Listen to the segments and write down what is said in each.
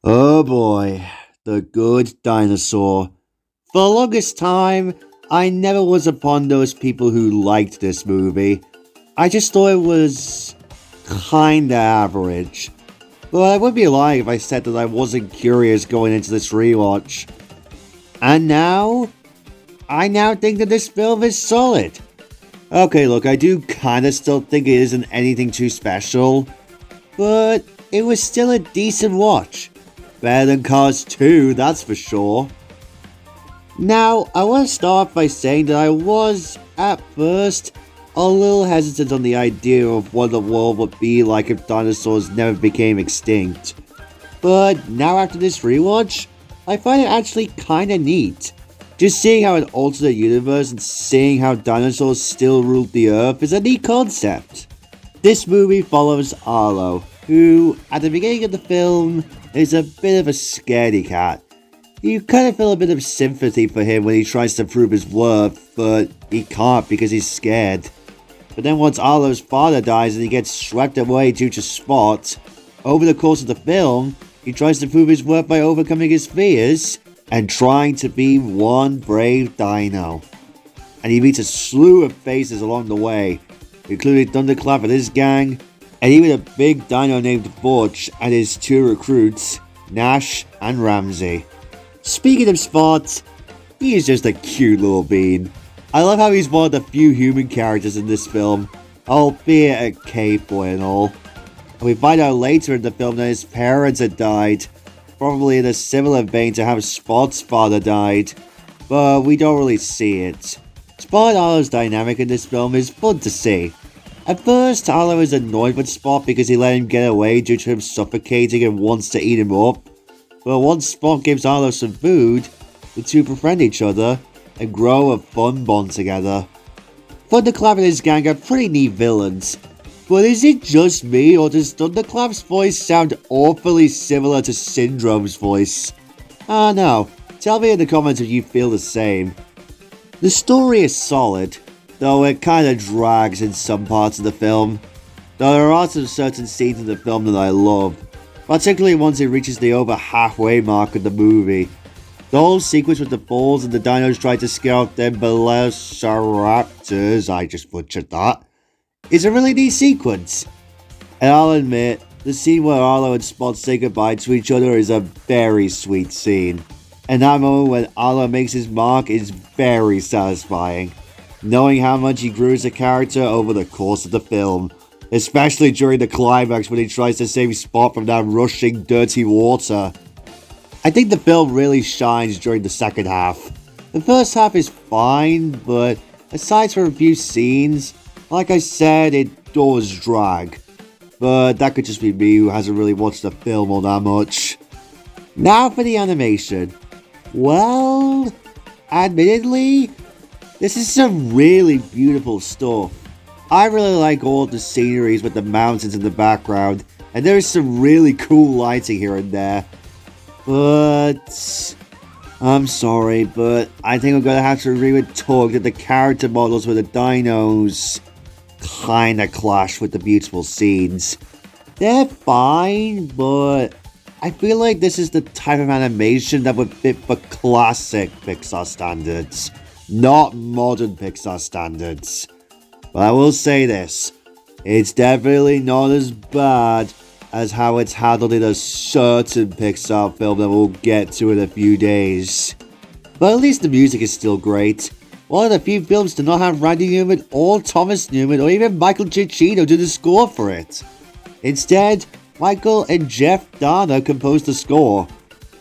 Oh boy, the good dinosaur. For the longest time, I never was upon those people who liked this movie. I just thought it was kinda average. But I would be lying if I said that I wasn't curious going into this rewatch. And now, I now think that this film is solid. Okay, look, I do kinda still think it isn't anything too special, but it was still a decent watch. Better than Cars 2, that's for sure. Now, I want to start by saying that I was, at first, a little hesitant on the idea of what the world would be like if dinosaurs never became extinct. But now after this rewatch, I find it actually kinda neat. Just seeing how an alternate universe and seeing how dinosaurs still ruled the earth is a neat concept. This movie follows Arlo, who, at the beginning of the film, is a bit of a scaredy cat. You kind of feel a bit of sympathy for him when he tries to prove his worth, but he can't because he's scared. But then once Arlo's father dies and he gets swept away due to Spot, over the course of the film, he tries to prove his worth by overcoming his fears and trying to be one brave dino. And he meets a slew of faces along the way, including Thunderclap and his gang, and even a big dino named Butch and his two recruits, Nash and Ramsey. Speaking of Spot, he is just a cute little bean. I love how he's one of the few human characters in this film, albeit a cave boy and all. And we find out later in the film that his parents had died, probably in a similar vein to how Spot's father died, but we don't really see it. Spot and Arlo's dynamic in this film is fun to see. At first, Arlo is annoyed with Spot because he let him get away due to him suffocating and wants to eat him up. But once Spot gives Arlo some food, the two befriend each other and grow a fun bond together. Thunderclap and his gang are pretty neat villains. But is it just me, or does Thunderclap's voice sound awfully similar to Syndrome's voice? I don't know. Tell me in the comments if you feel the same. The story is solid, though it kinda drags in some parts of the film. Though there are some certain scenes in the film that I love, particularly once it reaches the over halfway mark of the movie. The whole sequence with the falls and the dinos trying to scare off them velociraptors, I just butchered that, is a really neat sequence. And I'll admit, the scene where Arlo and Spot say goodbye to each other is a very sweet scene. And that moment when Arlo makes his mark is very satisfying, knowing how much he grew as a character over the course of the film, especially during the climax when he tries to save Spot from that rushing dirty water. I think the film really shines during the second half. The first half is fine, but aside from a few scenes, like I said, it does drag. But that could just be me who hasn't really watched the film all that much. Now for the animation. Well, admittedly, this is some really beautiful stuff. I really like all the sceneries with the mountains in the background, and there is some really cool lighting here and there. But I'm sorry, but I think I'm gonna have to agree with Tug that the character models for the dinos kinda clash with the beautiful scenes. They're fine, but I feel like this is the type of animation that would fit for classic Pixar standards, not modern Pixar standards. But I will say this, it's definitely not as bad as how it's handled in a certain Pixar film that we'll get to in a few days. But at least the music is still great. One of the few films to not have Randy Newman or Thomas Newman or even Michael Giacchino do the score for it. Instead, Michael and Jeff Dahmer composed the score.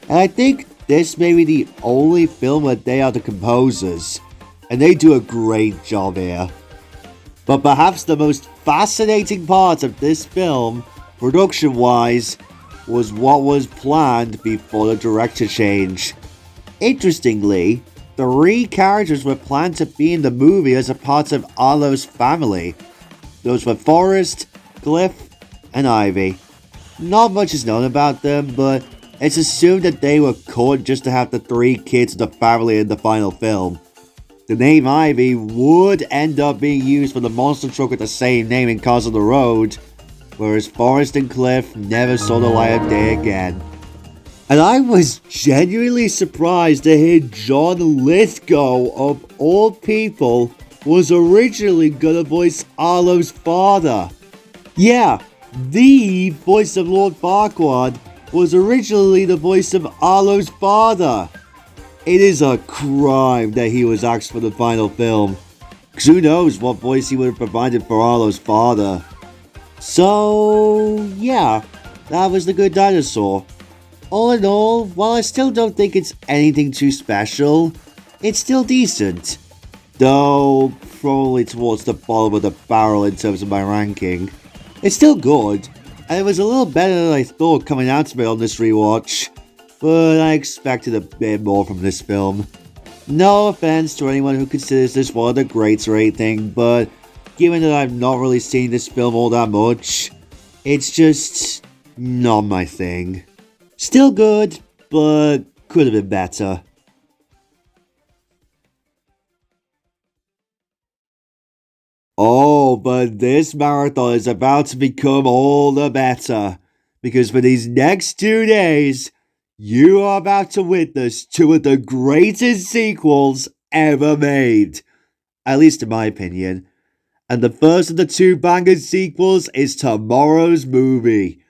And I think this may be the only film where they are the composers. And they do a great job here. But perhaps the most fascinating part of this film, production-wise, was what was planned before the director change. Interestingly, 3 characters were planned to be in the movie as a part of Arlo's family. Those were Forrest, Cliff, and Ivy. Not much is known about them, but it's assumed that they were caught just to have the three kids of the family in the final film. The name Ivy would end up being used for the monster truck with the same name in Cars on the Road, whereas Forrest and Cliff never saw the light of day again. And I was genuinely surprised to hear John Lithgow, of all people, was originally gonna voice Arlo's father. Yeah, the voice of Lord Farquaad was originally the voice of Arlo's father. It is a crime that he was asked for the final film, because who knows what voice he would have provided for Arlo's father. So, yeah, that was The Good Dinosaur. All in all, while I still don't think it's anything too special, it's still decent. Though, probably towards the bottom of the barrel in terms of my ranking. It's still good, and it was a little better than I thought coming out to it on this rewatch, but I expected a bit more from this film. No offense to anyone who considers this one of the greats or anything, but given that I've not really seen this film all that much, it's just not my thing. Still good, but could have been better. Oh, but this marathon is about to become all the better, because for these next 2 days, you are about to witness two of the greatest sequels ever made. At least in my opinion. And the first of the two banger sequels is tomorrow's movie,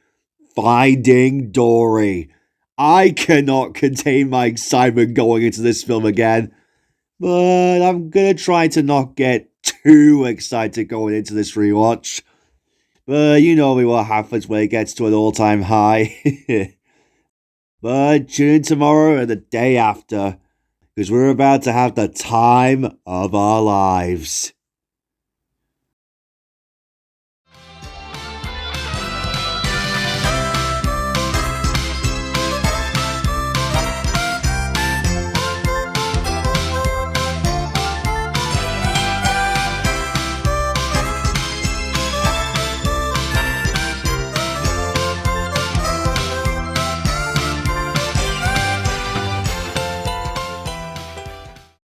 Finding Dory. I cannot contain my excitement going into this film again, but I'm gonna try to not get too excited going into this rewatch. But you know me what happens when it gets to an all-time high. But tune in tomorrow and the day after, because we're about to have the time of our lives.